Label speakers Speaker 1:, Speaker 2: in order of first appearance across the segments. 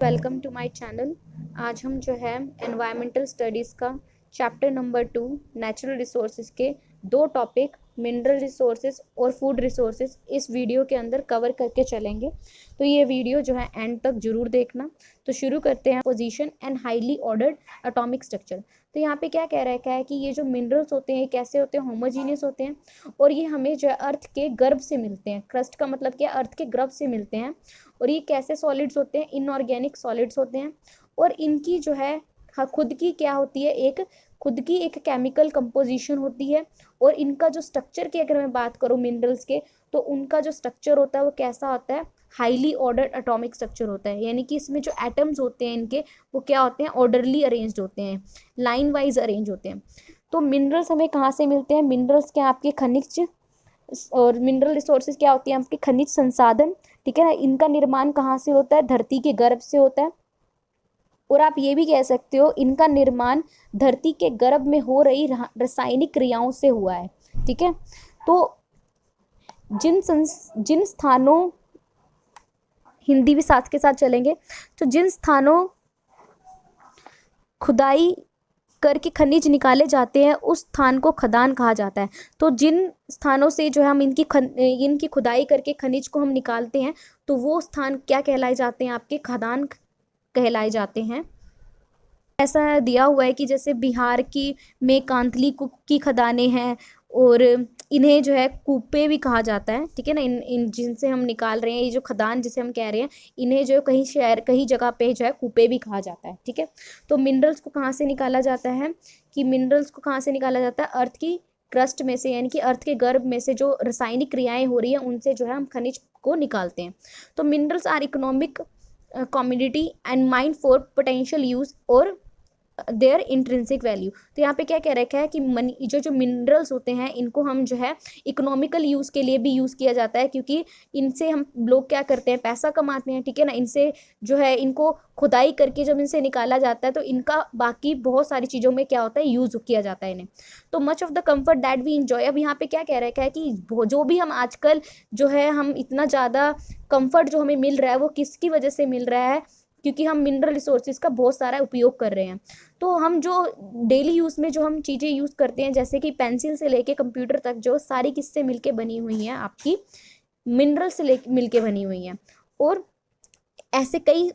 Speaker 1: Welcome to my channel. आज हम जो है एनवायरमेंटल स्टडीज़ का चैप्टर नंबर 2 नेचुरल रिसोर्सेज के दो टॉपिक मिनरल रिसोर्सेज और फूड रिसोर्सेज इस वीडियो के अंदर कवर करके चलेंगे। तो ये वीडियो जो है एंड तक जरूर देखना। तो शुरू करते हैं। Position and highly ordered atomic structure. तो यहाँ पे क्या कह रखा है कि ये जो मिनरल्स होते हैं कैसे होते हैं, होमोजीनियस होते हैं और ये हमें जो है अर्थ के गर्भ से मिलते हैं। क्रस्ट का मतलब क्या, अर्थ के गर्भ से मिलते हैं। और ये कैसे सॉलिड्स होते हैं, इनऑर्गेनिक सॉलिड्स होते हैं। और इनकी जो है खुद की क्या होती है, खुद की एक केमिकल कंपोजिशन होती है। और इनका जो स्ट्रक्चर की अगर मैं बात करूँ मिनरल्स के, तो उनका जो स्ट्रक्चर होता है वो कैसा होता है, हाईली ऑर्डर्ड एटॉमिक स्ट्रक्चर होता है। यानी कि इसमें जो एटम्स होते हैं इनके वो क्या होते हैं, ऑर्डरली अरेंज्ड होते हैं, लाइन वाइज अरेंज होते हैं। तो मिनरल्स हमें कहाँ से मिलते हैं, मिनरल्स क्या आपके खनिज और मिनरल रिसोर्सेज क्या होती है आपके खनिज संसाधन। ठीक है ना। इनका निर्माण कहाँ से होता है, धरती के गर्भ से होता है। और आप ये भी कह सकते हो इनका निर्माण धरती के गर्भ में हो रही रासायनिक क्रियाओं से हुआ है। ठीक है। तो जिन स्थानों, हिंदी भी साथ के साथ चलेंगे, तो जिन स्थानों खुदाई करके खनिज निकाले जाते हैं उस स्थान को खदान कहा जाता है। तो जिन स्थानों से जो है हम इनकी खुदाई करके खनिज को हम निकालते हैं तो वो स्थान क्या कहलाए जाते हैं, आपके खदान कहलाए जाते हैं। ऐसा दिया हुआ है कि जैसे बिहार की में कांतली की खदानें हैं और इन्हें जो है कूपे भी कहा जाता है। ठीक है ना। इन जिनसे हम निकाल रहे हैं, ये जो खदान जिसे हम कह रहे हैं, इन्हें जो कहीं शहर कहीं जगह पे जो है कूपे भी कहा जाता है। ठीक है। तो मिनरल्स को कहाँ से निकाला जाता है, कि मिनरल्स को कहाँ से निकाला जाता है, अर्थ की क्रस्ट में से, यानी कि अर्थ के गर्भ में से जो रासायनिक क्रियाएं हो रही है उनसे जो है हम खनिज को निकालते हैं। तो minerals are economic commodity and mined for potential use और देयर इंट्रिंसिक वैल्यू। तो यहाँ पे क्या कह रखा है कि मनी जो मिनरल्स होते हैं इनको हम जो है इकोनॉमिकल यूज़ के लिए भी यूज़ किया जाता है, क्योंकि इनसे हम लोग क्या करते हैं, पैसा कमाते हैं। ठीक है ना। इनसे जो है इनको खुदाई करके जब इनसे निकाला जाता है तो इनका बाकी बहुत सारी चीज़ों में क्या होता है, यूज़ किया जाता है इन्हें। तो much of the comfort that we enjoy. अब यहाँ पे क्या कह रखा है कि जो भी हम आजकल जो है हम इतना ज़्यादा कम्फर्ट जो हमें मिल रहा है वो किसकी वजह से मिल रहा है, क्योंकि हम मिनरल रिसोर्सेज का बहुत सारा उपयोग कर रहे हैं। तो हम जो डेली यूज़ में जो हम चीज़ें यूज़ करते हैं, जैसे कि पेंसिल से लेके कंप्यूटर तक, जो सारी किससे मिलके बनी हुई हैं, आपकी मिनरल से मिलके बनी हुई हैं। और ऐसे कई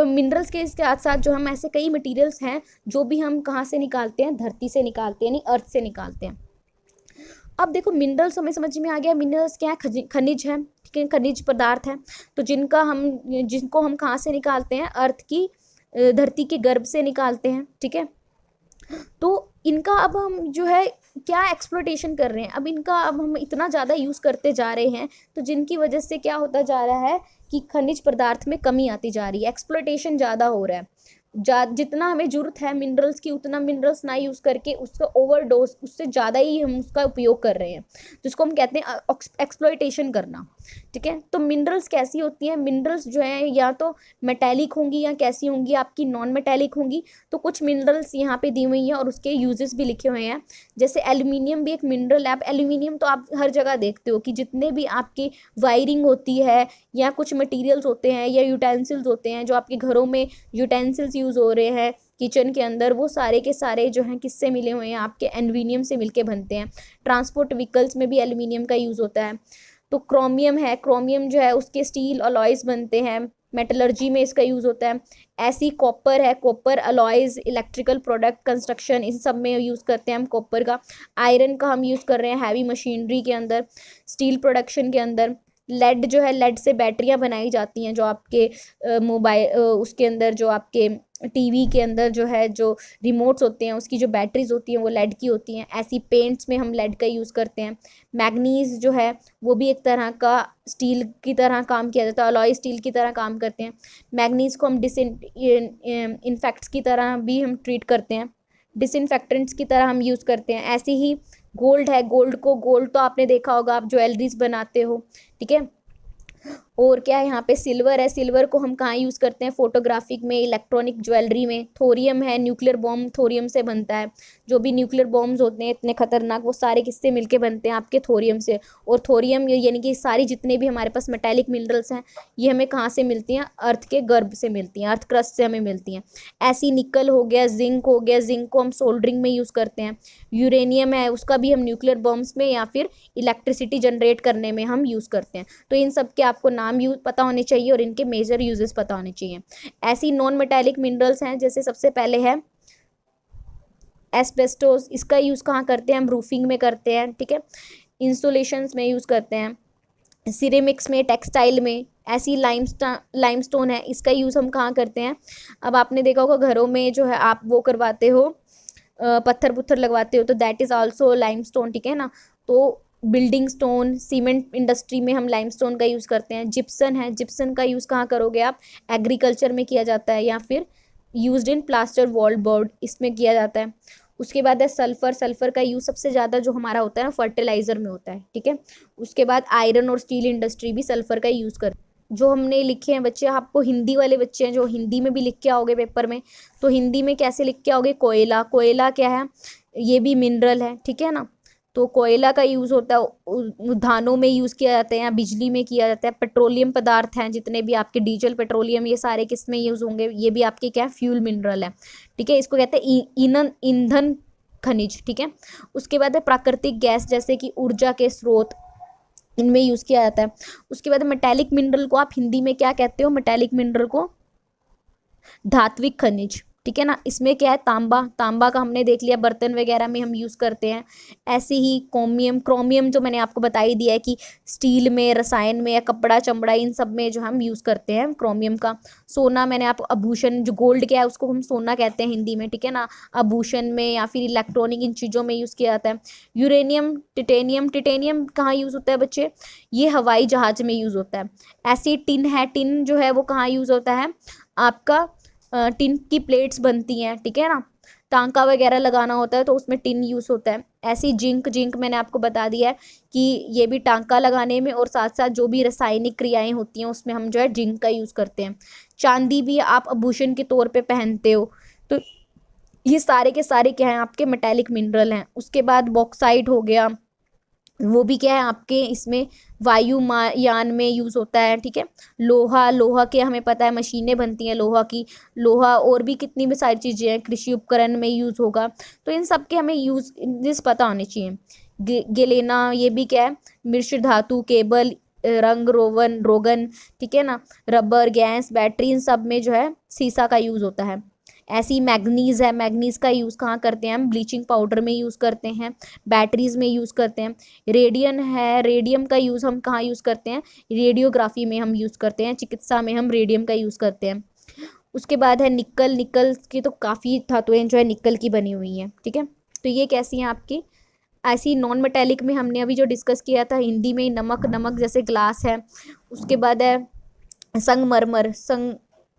Speaker 1: मिनरल्स के साथ साथ जो हम ऐसे कई मटेरियल्स हैं जो भी हम कहाँ से निकालते हैं, धरती से निकालते हैं, यानी अर्थ से निकालते हैं। अब देखो मिनरल्स हमें समझ में आ गया, मिनरल्स क्या है, खनिज है। ठीक है, खनिज पदार्थ है। तो जिनको हम कहाँ से निकालते हैं, अर्थ की धरती के गर्भ से निकालते हैं। ठीक है। तो इनका अब हम जो है क्या एक्सप्लोइटेशन कर रहे हैं, अब हम इतना ज़्यादा यूज़ करते जा रहे हैं तो जिनकी वजह से क्या होता जा रहा है कि खनिज पदार्थ में कमी आती जा रही है, एक्सप्लोइटेशन ज़्यादा हो रहा है। जितना हमें जरूरत है मिनरल्स की उतना मिनरल्स ना यूज़ करके उसका ओवरडोज, उससे ज़्यादा ही हम उसका उपयोग कर रहे हैं, जिसको हम कहते हैं एक्सप्लॉयटेशन करना। ठीक है। तो मिनरल्स कैसी होती हैं, मिनरल्स जो है या तो मेटेलिक होंगी या कैसी होंगी, आपकी नॉन मेटेलिक होंगी। तो कुछ मिनरल्स यहाँ पे दी हुई हैं और उसके यूजेस भी लिखे हुए हैं। जैसे एल्यूमिनियम भी एक मिनरल है। एल्यूमिनियम तो आप हर जगह देखते हो कि जितने भी आपकी वायरिंग होती है या कुछ मटीरियल्स होते हैं या यूटेंसिल्स होते हैं, जो आपके घरों में यूटेंसिल्स यूज़ हो रहे हैं किचन के अंदर, वो सारे के सारे जो हैं किससे मिले हुए हैं, आपके एल्यूमिनियम से मिलके बनते हैं। ट्रांसपोर्ट व्हीकल्स में भी एल्यूमिनियम का यूज़ होता है। तो क्रोमियम है, क्रोमियम जो है उसके स्टील अलॉयज बनते हैं, मेटलर्जी में इसका यूज़ होता है। ऐसी कॉपर है, copper alloys, electrical product, construction, इन सब में यूज़ करते हैं हम कॉपर का। आयरन का हम यूज़ कर रहे हैं हैवी मशीनरी के अंदर, स्टील प्रोडक्शन के अंदर। लेड जो है, लेड से बैटरियां बनाई जाती हैं, जो आपके मोबाइल उसके अंदर जो आपके टीवी के अंदर जो है जो रिमोट्स होते हैं उसकी जो बैटरीज होती हैं वो लेड की होती हैं। ऐसी पेंट्स में हम लेड का यूज़ करते हैं। मैग्नीज जो है वो भी एक तरह का स्टील की तरह काम किया जाता है, अलॉय स्टील की तरह काम करते हैं। मैग्नीज को हम इन्फेक्ट्स की तरह भी हम ट्रीट करते हैं, डिसइंफेक्टेंट्स की तरह हम यूज़ करते हैं। ऐसे ही गोल्ड है, गोल्ड तो आपने देखा होगा, आप ज्वेलरीज बनाते हो। ठीक है। और क्या है, यहाँ पे सिल्वर है। सिल्वर को हम कहाँ यूज़ करते हैं, फोटोग्राफिक में, इलेक्ट्रॉनिक ज्वेलरी में। थोरियम है, न्यूक्लियर बॉम्ब थोरियम से बनता है। जो भी न्यूक्लियर बॉम्ब्स होते हैं इतने खतरनाक, वो सारे किससे मिलके बनते हैं, आपके थोरियम से। और थोरियम यानी कि सारी जितने भी हमारे पास मेटेलिक मिनरल्स हैं, ये हमें कहाँ से मिलती हैं, अर्थ के गर्भ से मिलती हैं, अर्थ क्रस्ट से हमें मिलती हैं। ऐसी निकल हो गया, जिंक हो गया, जिंक को हम सोल्डरिंग में यूज़ करते हैं। यूरेनियम है, उसका भी हम न्यूक्लियर बॉम्ब्स में या फिर इलेक्ट्रिसिटी जनरेट करने में हम यूज़ करते हैं। तो इन सब के आपको नाम यूज पता होने चाहिए और इनके मेजर यूजेस पता होने चाहिए। ऐसी नॉन मेटेलिक मिनरल्स हैं, जैसे सबसे पहले है एस्बेस्टोस। इसका यूज़ कहाँ करते हैं, हम रूफिंग में करते हैं, ठीक है, इंस्टॉलेशंस में यूज़ करते हैं, सिरेमिक्स में, टेक्सटाइल में। ऐसी लाइमस्टोन है, इसका यूज़ हम कहाँ करते हैं, अब आपने देखा होगा घरों में जो है आप वो करवाते हो, पत्थर पुत्थर लगवाते हो, तो दैट इज़ आल्सो लाइमस्टोन, ठीक है ना। तो बिल्डिंग स्टोन, सीमेंट इंडस्ट्री में हम लाइमस्टोन का यूज़ करते हैं। जिप्सन है, जिप्सन का यूज़ कहाँ करोगे आप, एग्रीकल्चर में किया जाता है, या फिर used in plaster wall board, इसमें किया जाता है। उसके बाद है सल्फर। सल्फर का यूज़ सबसे ज़्यादा जो हमारा होता है ना, फर्टिलाइज़र में होता है, ठीक है। उसके बाद आयरन और स्टील इंडस्ट्री भी सल्फर का यूज़ कर। जो हमने लिखे हैं बच्चे, आपको हिंदी वाले बच्चे हैं जो हिंदी में भी लिख के आओगे पेपर में, तो हिंदी में कैसे लिख के आओगे, कोयला। कोयला क्या है, ये भी मिनरल है, ठीक है ना। तो कोयला का यूज़ होता है, धानों में यूज़ किया जाता है या बिजली में किया जाता है। पेट्रोलियम पदार्थ हैं जितने भी आपके, डीजल, पेट्रोलियम, ये सारे किस में यूज़ होंगे, ये भी आपके क्या है, फ्यूल मिनरल है, ठीक है। इसको कहते हैं ईंधन खनिज, ठीक है। उसके बाद है प्राकृतिक गैस, जैसे कि ऊर्जा के स्रोत, इनमें यूज़ किया जाता है। उसके बाद मेटेलिक मिनरल को आप हिंदी में क्या कहते हो, मेटेलिक मिनरल को धात्विक खनिज, ठीक है ना। इसमें क्या है, तांबा। तांबा का हमने देख लिया, बर्तन वगैरह में हम यूज़ करते हैं। ऐसे ही क्रोमियम। क्रोमियम जो मैंने आपको बता ही दिया है कि स्टील में, रसायन में, या कपड़ा चमड़ा, इन सब में जो हम यूज़ करते हैं क्रोमियम का। सोना, मैंने आपको आभूषण, जो गोल्ड क्या है उसको हम सोना कहते हैं हिंदी में, ठीक है ना। आभूषण में या फिर इलेक्ट्रॉनिक, इन चीज़ों में यूज़ किया जाता है। Uranium, titanium. टिटेनियम कहाँ यूज़ होता है बच्चे, ये हवाई जहाज में यूज़ होता है। ऐसी टिन है, टिन जो है वो कहाँ यूज़ होता है, आपका टिन की प्लेट्स बनती हैं, ठीक है ना। टांका वगैरह लगाना होता है तो उसमें टिन यूज़ होता है। ऐसी जिंक। जिंक मैंने आपको बता दिया है कि ये भी टांका लगाने में, और साथ साथ जो भी रासायनिक क्रियाएं होती हैं उसमें हम जो है जिंक का यूज़ करते हैं। चांदी भी आप आभूषण के तौर पे पहनते हो। तो ये सारे के सारे क्या हैं, आपके मेटेलिक मिनरल हैं। उसके बाद बॉक्साइट हो गया, वो भी क्या है आपके, इसमें वायुयान में यूज़ होता है, ठीक है। लोहा। लोहा के हमें पता है मशीनें बनती हैं लोहा की। लोहा और भी कितनी भी सारी चीज़ें हैं, कृषि उपकरण में यूज़ होगा। तो इन सब के हमें यूज पता होने चाहिए। गेलेना, ये भी क्या है, मिश्र धातु, केबल, रंग रोगन, ठीक है ना। रबर, गैस, बैटरी, इन सब में जो है सीसा का यूज़ होता है। ऐसी मैग्नीज है। मैग्नीज का यूज़ कहाँ करते हैं हम, ब्लीचिंग पाउडर में यूज़ करते हैं, बैटरीज में यूज़ करते हैं। रेडियम है। रेडियम का यूज़ हम कहाँ यूज़ करते हैं, रेडियोग्राफी में हम यूज़ करते हैं, चिकित्सा में हम रेडियम का यूज़ करते हैं। उसके बाद है निकल। निकल की तो काफ़ी धातुएं जो है निकल की बनी हुई हैं, ठीक है। तो ये कैसी हैं आपकी। ऐसी नॉन मेटेलिक में हमने अभी जो डिस्कस किया था हिंदी में, नमक। नमक जैसे ग्लास है। उसके बाद है संगमरमर।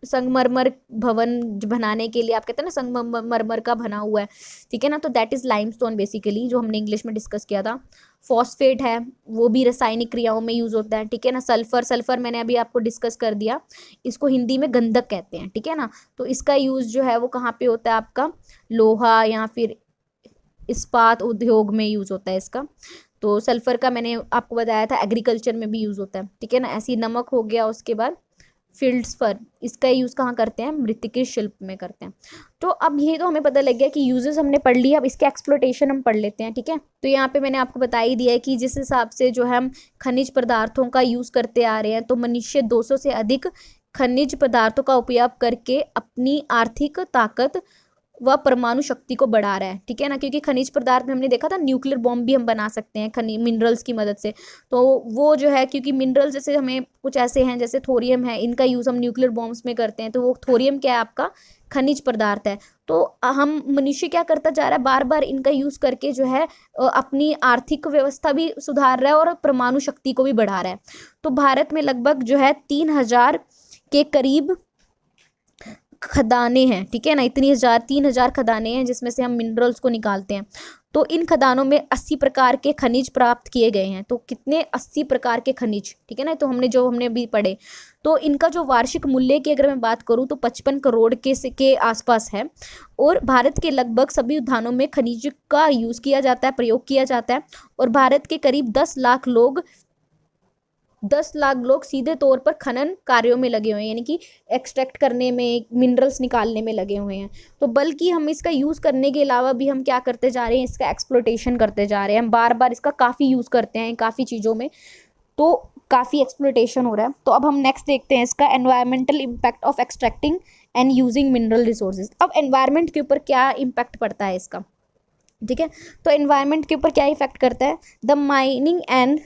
Speaker 1: संगमरमर भवन बनाने के लिए आप कहते हैं ना, संगमरमर का बना हुआ है, ठीक है ना। तो दैट इज़ लाइमस्टोन बेसिकली, जो हमने इंग्लिश में डिस्कस किया था। फॉस्फेट है, वो भी रासायनिक क्रियाओं में यूज़ होता है, ठीक है ना। सल्फर। सल्फर मैंने अभी आपको डिस्कस कर दिया, इसको हिंदी में गंधक कहते हैं, ठीक है ना। तो इसका यूज़ जो है वो कहाँ पे होता है, आपका लोहा या फिर इस्पात उद्योग में यूज़ होता है इसका। तो सल्फर का मैंने आपको बताया था एग्रीकल्चर में भी यूज़ होता है, ठीक है ना। ऐसी नमक हो गया। उसके बाद फील्ड्सफर, इसका यूज़ कहाँ करते हैं, मृत्तिकीय शिल्प में करते हैं। तो अब ये तो हमें पता लग गया कि यूजेस हमने पढ़ लिया, अब इसके एक्सप्लोटेशन हम पढ़ लेते हैं, ठीक है। तो यहाँ पे मैंने आपको बता ही दिया है कि जिस हिसाब से जो है हम खनिज पदार्थों का यूज़ करते आ रहे हैं, तो मनुष्य 200 से अधिक खनिज पदार्थों का उपयोग करके अपनी आर्थिक ताकत व परमाणु शक्ति को बढ़ा रहा है, ठीक है ना। क्योंकि खनिज पदार्थ में हमने देखा था न्यूक्लियर बॉम्ब भी हम बना सकते हैं खनिज मिनरल्स की मदद से। तो वो जो है, क्योंकि मिनरल्स जैसे हमें कुछ ऐसे हैं, जैसे थोरियम है, इनका यूज़ हम न्यूक्लियर बॉम्ब्स में करते हैं। तो वो थोरियम क्या है, आपका खनिज पदार्थ है। तो हम मनुष्य क्या करता जा रहा है, बार बार इनका यूज़ करके जो है अपनी आर्थिक व्यवस्था भी सुधार रहा है और परमाणु शक्ति को भी बढ़ा रहा है। तो भारत में लगभग जो है 3000 के करीब खदानें हैं, ठीक है ना। 3,000 खदानें हैं जिसमें से हम मिनरल्स को निकालते हैं। तो इन खदानों में 80 प्रकार के खनिज प्राप्त किए गए हैं। तो कितने? 80 प्रकार के खनिज, ठीक है ना। तो हमने अभी पढ़े। तो इनका जो वार्षिक मूल्य की अगर मैं बात करूँ तो 55 करोड़ के आसपास है। और भारत के लगभग सभी उद्यानों में खनिज का यूज़ किया जाता है, प्रयोग किया जाता है। और भारत के करीब 10 लाख लोग सीधे तौर पर खनन कार्यों में लगे हुए हैं, यानी कि एक्सट्रैक्ट करने में, मिनरल्स निकालने में लगे हुए हैं। तो बल्कि हम इसका यूज़ करने के अलावा भी हम क्या करते जा रहे हैं, इसका एक्सप्लोटेशन करते जा रहे हैं। हम बार बार इसका काफ़ी यूज़ करते हैं काफ़ी चीज़ों में, तो काफ़ी एक्सप्लोटेशन हो रहा है। तो अब हम नेक्स्ट देखते हैं इसका environmental impact of extracting and using mineral resources. अब एनवायरमेंट के ऊपर क्या इम्पैक्ट पड़ता है इसका, ठीक है। तो एनवायरमेंट के ऊपर क्या इफेक्ट करता है? द माइनिंग एंड,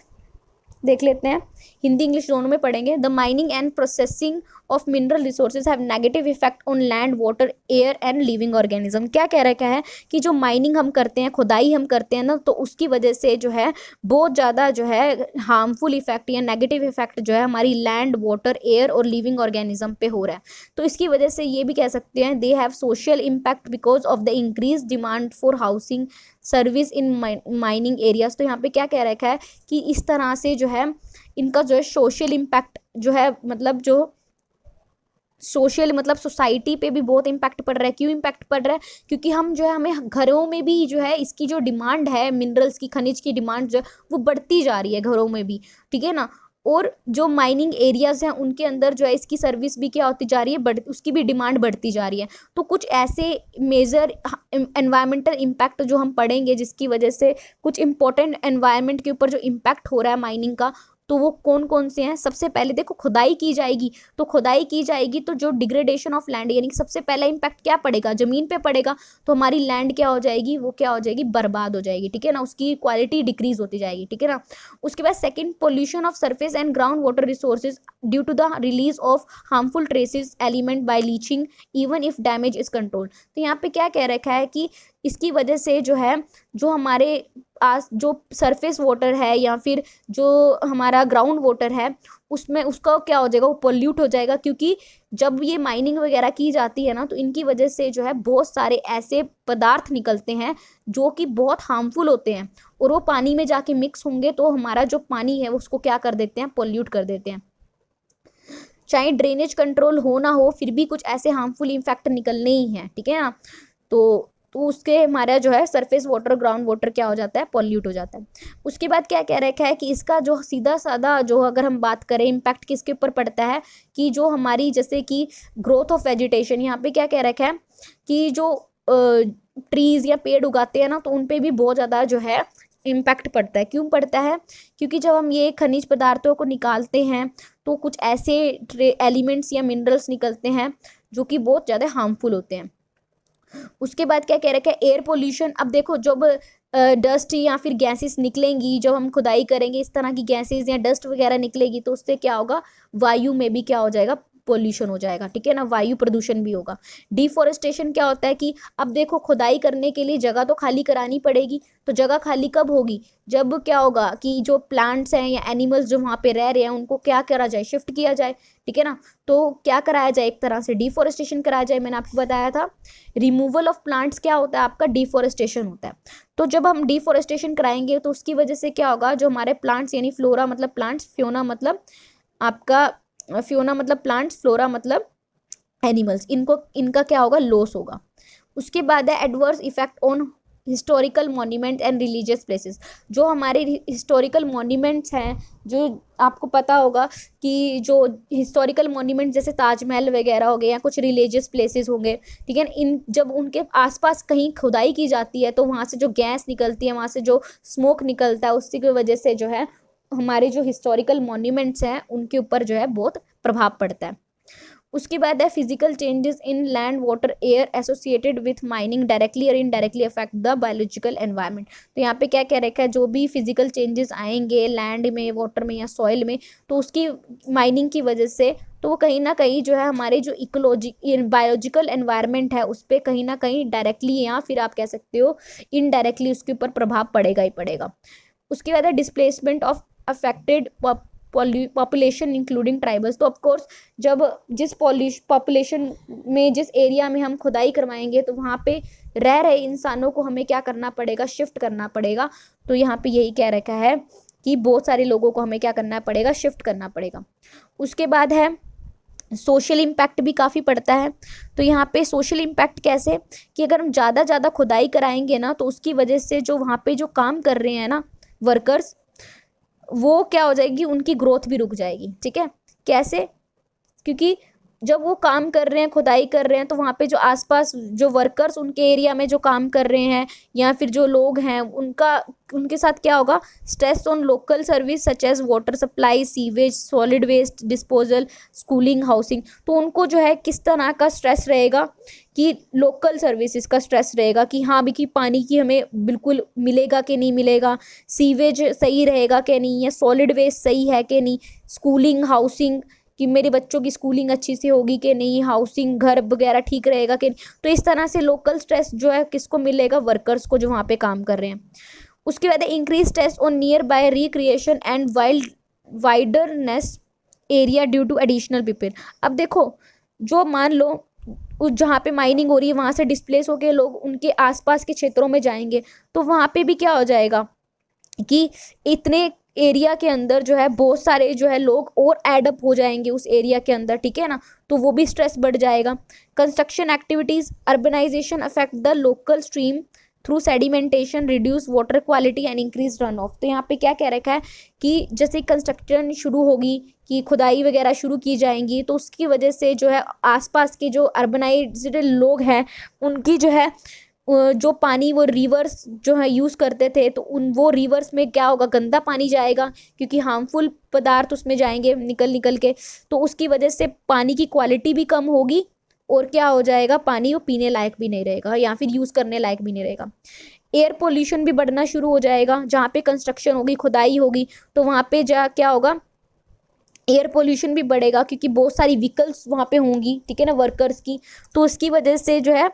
Speaker 1: देख लेते हैं, हिंदी इंग्लिश दोनों में पढ़ेंगे। The mining and processing of mineral resources have negative effect on land, water, air and living organism. क्या कह रखा है कि जो माइनिंग हम करते हैं, खुदाई हम करते हैं ना, तो उसकी वजह से जो है बहुत ज़्यादा जो है हार्मफुल इफेक्ट या नेगेटिव इफेक्ट जो है हमारी लैंड, वाटर, एयर और लिविंग ऑर्गेनिज्म पे हो रहा है। तो इसकी वजह से ये भी कह सकते हैं they have social impact because of the increase demand for housing service in mining areas. तो यहाँ पे क्या कह रखा है कि इस तरह से जो है इनका जो है सोशल इम्पैक्ट जो है, मतलब जो सोशल मतलब सोसाइटी पे भी बहुत इम्पैक्ट पड़ रहा है। क्यों इम्पैक्ट पड़ रहा है? क्योंकि हम जो है हमें घरों में भी जो है इसकी जो डिमांड है, मिनरल्स की, खनिज की डिमांड जो है वो बढ़ती जा रही है घरों में भी, ठीक है ना। और जो माइनिंग एरियाज हैं उनके अंदर जो है इसकी सर्विस भी क्या होती जा रही है, उसकी भी डिमांड बढ़ती जा रही है। तो कुछ ऐसे मेजर एनवायरमेंटल इम्पैक्ट जो हम पढ़ेंगे जिसकी वजह से कुछ इंपॉर्टेंट एनवायरनमेंट के ऊपर जो इम्पैक्ट हो रहा है माइनिंग का, तो वो कौन कौन से हैं? सबसे पहले देखो खुदाई की जाएगी, तो खुदाई की जाएगी तो जो डिग्रेडेशन ऑफ लैंड, यानी कि सबसे पहला इम्पैक्ट क्या पड़ेगा? ज़मीन पे पड़ेगा। तो हमारी लैंड क्या हो जाएगी? वो क्या हो जाएगी? बर्बाद हो जाएगी, ठीक है ना। उसकी क्वालिटी डिक्रीज होती जाएगी, ठीक है ना। उसके बाद second, pollution of surface and ground water resources due to the release of harmful traces element by leaching even if damage is control. तो यहाँ पे क्या कह रखा है कि इसकी वजह से जो है जो हमारे जो सरफेस वाटर है या फिर जो हमारा ग्राउंड वाटर है उसमें उसका क्या हो जाएगा? वो पोल्यूट हो जाएगा। क्योंकि जब ये माइनिंग वगैरह की जाती है ना, तो इनकी वजह से जो है बहुत सारे ऐसे पदार्थ निकलते हैं जो कि बहुत हार्मफुल होते हैं, और वो पानी में जाके मिक्स होंगे तो हमारा जो पानी है उसको क्या कर देते हैं? पोल्यूट कर देते हैं। चाहे ड्रेनेज कंट्रोल हो ना हो, फिर भी कुछ ऐसे हार्मफुल इफेक्ट निकलने ही हैं, ठीक है ना। तो उसके हमारा जो है सरफेस वाटर, ग्राउंड वाटर क्या हो जाता है? पॉल्यूट हो जाता है। उसके बाद क्या कह रखा है कि इसका जो सीधा साधा जो अगर हम बात करें इम्पैक्ट किसके ऊपर पड़ता है, कि जो हमारी जैसे कि ग्रोथ ऑफ वेजिटेशन, यहाँ पे क्या कह रखा है कि जो ट्रीज़ या पेड़ उगाते हैं ना, तो उन पे भी बहुत ज़्यादा जो है इम्पैक्ट पड़ता है। क्यों पड़ता है? क्योंकि जब हम ये खनिज पदार्थों को निकालते हैं तो कुछ ऐसे एलिमेंट्स या मिनरल्स निकलते हैं जो कि बहुत ज़्यादा हार्मफुल होते हैं। उसके बाद क्या कह रखा है? Air pollution. अब देखो जब डस्ट या फिर गैसेस निकलेंगी, जब हम खुदाई करेंगे इस तरह की गैसेस या डस्ट वगैरह निकलेगी, तो उससे क्या होगा? वायु में भी क्या हो जाएगा? पोल्यूशन हो जाएगा, ठीक है ना। वायु प्रदूषण भी होगा। डिफॉरेस्टेशन क्या होता है कि अब देखो खुदाई करने के लिए जगह तो खाली करानी पड़ेगी, तो जगह खाली कब होगी? जब क्या होगा कि जो प्लांट्स हैं या एनिमल्स जो वहाँ पे रह रहे हैं उनको क्या करा जाए? शिफ्ट किया जाए, ठीक है ना। तो क्या कराया जाए? एक तरह से डिफॉरेस्टेशन कराया जाए। मैंने आपको बताया था रिमूवल ऑफ प्लांट्स क्या होता है? आपका डिफॉरेस्टेशन होता है। तो जब हम डिफॉरेस्टेशन कराएंगे तो उसकी वजह से क्या होगा? जो हमारे प्लांट्स यानी फ्लोरा मतलब प्लांट्स, फ्योना मतलब आपका फ्योना मतलब प्लांट्स, फ्लोरा मतलब एनिमल्स, इनका क्या होगा? लॉस होगा। उसके बाद है adverse effect on historical monument and religious places. जो हमारे हिस्टोरिकल मॉन्यूमेंट्स हैं, जो आपको पता होगा कि जो हिस्टोरिकल मॉन्यूमेंट जैसे ताजमहल वगैरह हो गए या कुछ रिलीजियस प्लेसेस होंगे, ठीक है। इन जब उनके आसपास कहीं खुदाई की जाती है तो वहाँ से जो गैस निकलती है, वहाँ से जो स्मोक निकलता है, उसकी वजह से जो है हमारे जो हिस्टोरिकल मॉन्यूमेंट्स हैं उनके ऊपर जो है बहुत प्रभाव पड़ता है। उसके बाद है physical changes in land, water, air associated with mining directly और indirectly affect the biological environment. तो यहाँ पे क्या कह रखा है? जो भी फिजिकल चेंजेस आएंगे लैंड में, वाटर में या सॉइल में, तो उसकी माइनिंग की वजह से तो वो कहीं ना कहीं जो है हमारे जो बायोलॉजिकल एनवायरनमेंट है उस पर कहीं ना कहीं डायरेक्टली या फिर आप कह सकते हो इनडायरेक्टली उसके ऊपर प्रभाव पड़ेगा ही पड़ेगा। उसके बाद है displacement of affected population including tribals. तो ऑफकोर्स जब जिस पॉपुलेशन में, जिस एरिया में हम खुदाई करवाएंगे तो वहाँ पे रह रहे इंसानों को हमें क्या करना पड़ेगा, शिफ्ट करना पड़ेगा। तो यहाँ पे यही कह रखा है कि बहुत सारे लोगों को हमें क्या करना पड़ेगा, शिफ्ट करना पड़ेगा। उसके बाद है सोशल इम्पैक्ट भी काफ़ी पड़ता है। तो यहाँ पे सोशल इम्पैक्ट कैसे कि अगर हम ज़्यादा खुदाई कराएंगे ना तो उसकी वजह से जो वहाँ पे जो काम कर रहे हैं ना वर्कर्स, वो क्या हो जाएगी, उनकी ग्रोथ भी रुक जाएगी। ठीक है, कैसे? क्योंकि जब वो काम कर रहे हैं, खुदाई कर रहे हैं, तो वहाँ पे जो आसपास जो वर्कर्स उनके एरिया में जो काम कर रहे हैं या फिर जो लोग हैं उनके साथ क्या होगा, stress on local service such as water supply, sewage, solid waste disposal, schooling, housing. तो उनको जो है किस तरह का स्ट्रेस रहेगा कि लोकल सर्विसेज का स्ट्रेस रहेगा कि हाँ भी कि पानी की हमें बिल्कुल मिलेगा कि नहीं मिलेगा, सीवेज सही रहेगा कि नहीं है, सॉलिड वेस्ट सही है कि नहीं, स्कूलिंग, हाउसिंग कि मेरे बच्चों की स्कूलिंग अच्छी से होगी कि नहीं, हाउसिंग, घर वगैरह ठीक रहेगा कि नहीं। तो इस तरह से लोकल स्ट्रेस जो है किसको मिलेगा, वर्कर्स को जो वहाँ पे काम कर रहे हैं। उसके बाद increase stress on nearby recreation and wilderness area due to additional people. अब देखो, जो मान लो उस जहाँ पे माइनिंग हो रही है वहाँ से डिस्प्लेस होकर लोग उनके आसपास के क्षेत्रों में जाएंगे, तो वहाँ पे भी क्या हो जाएगा कि इतने एरिया के अंदर जो है बहुत सारे जो है लोग और एडअप हो जाएंगे उस एरिया के अंदर। ठीक है ना, तो वो भी स्ट्रेस बढ़ जाएगा। Construction activities, urbanisation affect the local stream through sedimentation, reduce water quality and increase run off. तो यहाँ पे क्या कह रखा है कि जैसे कंस्ट्रक्शन शुरू होगी, कि खुदाई वगैरह शुरू की जाएंगी, तो उसकी वजह से जो है आसपास के जो अर्बनाइज्ड लोग हैं उनकी जो है जो पानी वो रिवर्स जो है यूज़ करते थे, तो वो रिवर्स में क्या होगा, गंदा पानी जाएगा क्योंकि हार्मफुल पदार्थ उसमें जाएंगे निकल के। तो उसकी वजह से पानी की क्वालिटी भी कम होगी और क्या हो जाएगा, पानी वो पीने लायक भी नहीं रहेगा या फिर यूज़ करने लायक भी नहीं रहेगा। एयर पोल्यूशन भी बढ़ना शुरू हो जाएगा। जहाँ पे कंस्ट्रक्शन होगी, खुदाई होगी, तो वहाँ पे क्या होगा, एयर पोल्यूशन भी बढ़ेगा क्योंकि बहुत सारी व्हीकल्स वहाँ पे होंगी। ठीक है ना, वर्कर्स की, तो उसकी वजह से जो है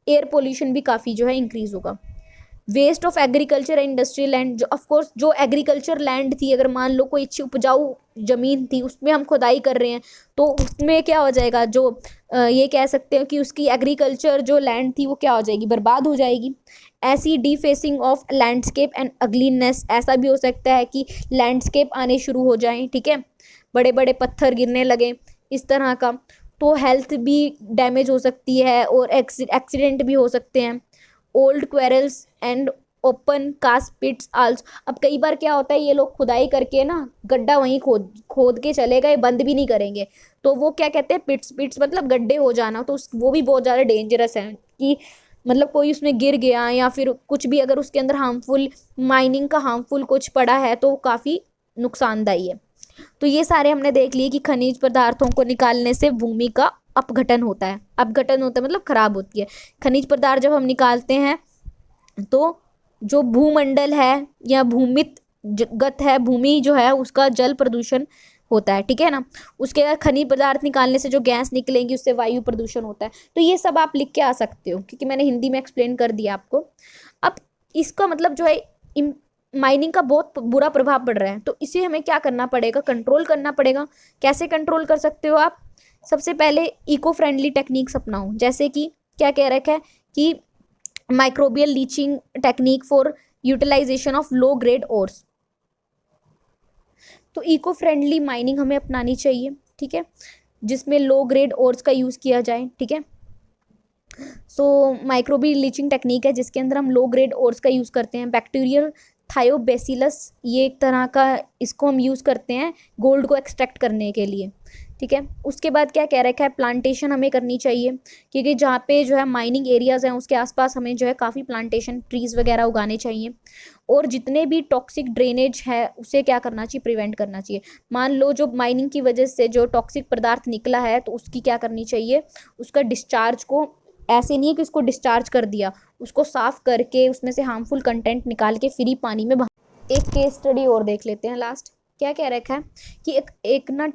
Speaker 1: एयर पोल्यूशन भी काफ़ी जो है इंक्रीज होगा। Waste of agriculture and industrial land, जो ऑफकोर्स जो एग्रीकल्चर लैंड थी, अगर मान लो कोई अच्छी उपजाऊ ज़मीन थी उसमें हम खुदाई कर रहे हैं, तो उसमें क्या हो जाएगा, जो ये कह सकते हैं कि उसकी एग्रीकल्चर जो लैंड थी वो क्या हो जाएगी, बर्बाद हो जाएगी। ऐसी डिफेसिंग ऑफ लैंडस्केप एंड अगलीनेस, ऐसा भी हो सकता है कि लैंडस्केप आने शुरू हो जाएं। ठीक है, बड़े बड़े पत्थर गिरने लगे, इस तरह का। तो हेल्थ भी डैमेज हो सकती है और एक्सीडेंट भी हो सकते हैं। Old quarries and open cast pits also. अब कई बार क्या होता है, ये लोग खुदाई करके ना गड्ढा वहीं खोद के चले गए, बंद भी नहीं करेंगे, तो वो क्या कहते हैं, पिट्स मतलब गड्ढे हो जाना। तो वो भी बहुत ज़्यादा डेंजरस है कि मतलब कोई उसमें गिर गया या फिर कुछ भी अगर उसके अंदर हार्मफुल माइनिंग का हार्मफुल कुछ पड़ा है तो काफ़ी नुकसानदायी है। तो ये सारे हमने देख लिए कि खनिज पदार्थों को निकालने से भूमि का अपघटन होता है। अपघटन होता है मतलब खराब होती है। खनिज पदार्थ जब हम निकालते हैं तो जो भूमंडल है या भूमित गत है, भूमि जो है उसका जल प्रदूषण होता है। ठीक है ना, उसके बाद खनिज पदार्थ निकालने से जो गैस निकलेंगी उससे वायु प्रदूषण होता है। तो ये सब आप लिख के आ सकते हो क्योंकि मैंने हिंदी में एक्सप्लेन कर दिया आपको। अब इसका मतलब जो है माइनिंग का बहुत बुरा प्रभाव पड़ रहा है, तो इसे हमें क्या करना पड़ेगा, कंट्रोल करना पड़ेगा। कैसे कंट्रोल कर सकते हो आप, सबसे पहले इको फ्रेंडली टेक्निक्स अपनाओ, जैसे कि क्या कह रखा है कि microbial leaching technique for utilisation of low grade ores. तो इको फ्रेंडली माइनिंग हमें अपनानी चाहिए। ठीक है, जिसमें लो ग्रेड ओर्स का यूज़ किया जाए। ठीक है, सो माइक्रोबियल लीचिंग टेक्निक है जिसके अंदर हम लो ग्रेड ओर्स का यूज़ करते हैं। बैक्टीरियल थायोबैसिलस, ये एक तरह का, इसको हम यूज़ करते हैं गोल्ड को एक्सट्रैक्ट करने के लिए। ठीक है, उसके बाद क्या कह रखा है, प्लांटेशन हमें करनी चाहिए क्योंकि जहाँ पे जो है माइनिंग एरियाज़ हैं उसके आसपास हमें जो है काफ़ी प्लांटेशन ट्रीज़ वगैरह उगाने चाहिए। और जितने भी टॉक्सिक ड्रेनेज है उसे क्या करना चाहिए, प्रिवेंट करना चाहिए। मान लो जो माइनिंग की वजह से जो टॉक्सिक पदार्थ निकला है तो उसकी क्या करनी चाहिए, उसका डिस्चार्ज को, ऐसे नहीं है कि उसको डिस्चार्ज कर दिया, उसको साफ करके उसमें से हार्मफुल कंटेंट निकाल के फ्री पानी में एक केस स्टडी और देख लेते हैं लास्ट। क्या कह रखा है कि एक ना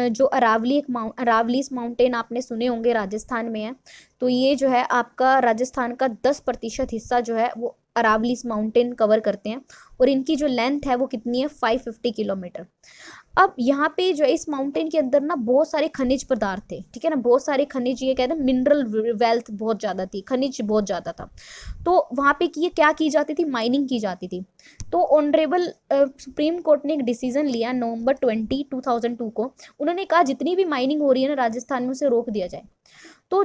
Speaker 1: जो अरावलीज माउंटेन आपने सुने होंगे, राजस्थान में है। तो ये जो है आपका राजस्थान का 10% हिस्सा जो है वो अरावलीज माउंटेन कवर करते हैं और इनकी जो लेंथ है वो कितनी है, 550 किलोमीटर। अब यहाँ पे जो है इस माउंटेन के अंदर ना बहुत सारे खनिज पदार्थ थे, ठीक है ना, बहुत सारे खनिज, ये कहते हैं मिनरल वेल्थ बहुत ज़्यादा थी, खनिज बहुत ज़्यादा था। तो वहाँ पे की क्या की जाती थी, माइनिंग की जाती थी। तो ऑनरेबल सुप्रीम कोर्ट ने एक डिसीजन लिया नवंबर 2002 को। उन्होंने कहा जितनी भी माइनिंग हो रही है ना राजस्थान में, उसे रोक दिया जाए। तो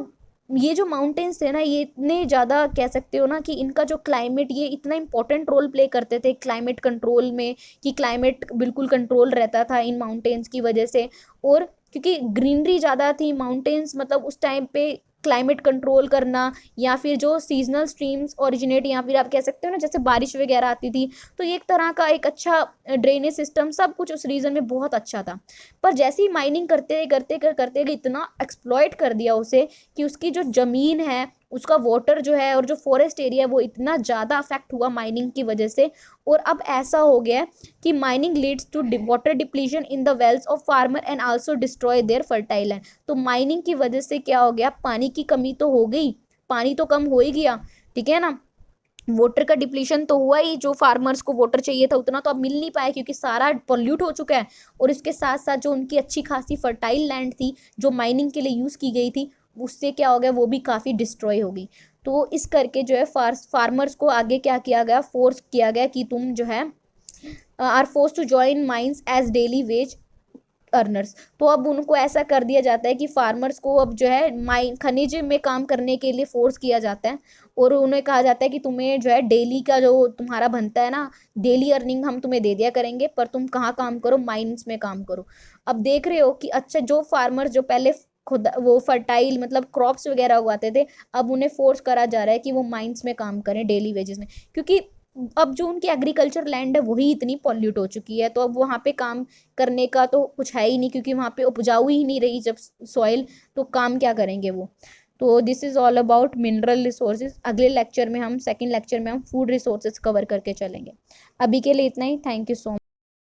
Speaker 1: ये जो माउंटेन्स थे ना, ये इतने ज़्यादा कह सकते हो ना कि इनका जो क्लाइमेट, ये इतना इंपॉर्टेंट रोल प्ले करते थे क्लाइमेट कंट्रोल में, कि क्लाइमेट बिल्कुल कंट्रोल रहता था इन माउंटेन्स की वजह से। और क्योंकि ग्रीनरी ज़्यादा थी माउंटेन्स, मतलब उस टाइम पे क्लाइमेट कंट्रोल करना, या फिर जो सीजनल स्ट्रीम्स ओरिजिनेट, या फिर आप कह सकते हो ना जैसे बारिश वगैरह आती थी, तो ये एक तरह का एक अच्छा ड्रेनेज सिस्टम, सब कुछ उस रीजन में बहुत अच्छा था। पर जैसे ही माइनिंग करते करते करते इतना एक्सप्लॉइट कर दिया उसे, कि उसकी जो ज़मीन है, उसका वाटर जो है, और जो फॉरेस्ट एरिया है, वो इतना ज़्यादा अफेक्ट हुआ माइनिंग की वजह से। और अब ऐसा हो गया है कि mining leads to water depletion in the wells of farmer and also destroy their fertile land. तो माइनिंग की वजह से क्या हो गया, पानी की कमी तो हो गई, पानी तो कम हो ही गया, ठीक है ना, वाटर का डिप्लीशन तो हुआ ही, जो फार्मर्स को वाटर चाहिए था उतना तो अब मिल नहीं पाया, क्योंकि सारा पॉल्यूट हो चुका है। और इसके साथ साथ जो उनकी अच्छी खासी फर्टाइल लैंड थी, जो माइनिंग के लिए यूज़ की गई थी, उससे क्या हो गया, वो भी काफ़ी डिस्ट्रॉय हो गई। तो इस करके जो है फार्मर्स को आगे क्या किया गया, फोर्स किया गया कि तुम जो है are force to join mines as daily wage earners. तो अब उनको ऐसा कर दिया जाता है कि फार्मर्स को अब जो है माइन खनिज में काम करने के लिए फोर्स किया जाता है। और उन्हें कहा जाता है कि तुम्हें जो है डेली का जो तुम्हारा बनता है ना, डेली अर्निंग हम तुम्हें दे दिया करेंगे, पर तुम कहाँ काम करो, माइंस में काम करो। अब देख रहे हो कि अच्छा, जो फार्मर्स जो पहले खुद वो फर्टाइल मतलब क्रॉप्स वगैरह उगाते थे, अब उन्हें फोर्स करा जा रहा है कि वो माइंस में काम करें डेली वेजेस में, क्योंकि अब जो उनकी एग्रीकल्चर लैंड है वही इतनी पॉल्यूट हो चुकी है। तो अब वहाँ पे काम करने का तो कुछ है ही नहीं, क्योंकि वहाँ पे उपजाऊ ही नहीं रही जब सॉइल, तो काम क्या करेंगे वो। तो this is all about mineral resources. अगले लेक्चर में हम, सेकंड लेक्चर में हम फूड रिसोर्सेज कवर करके चलेंगे। अभी के लिए इतना ही। Thank you so much.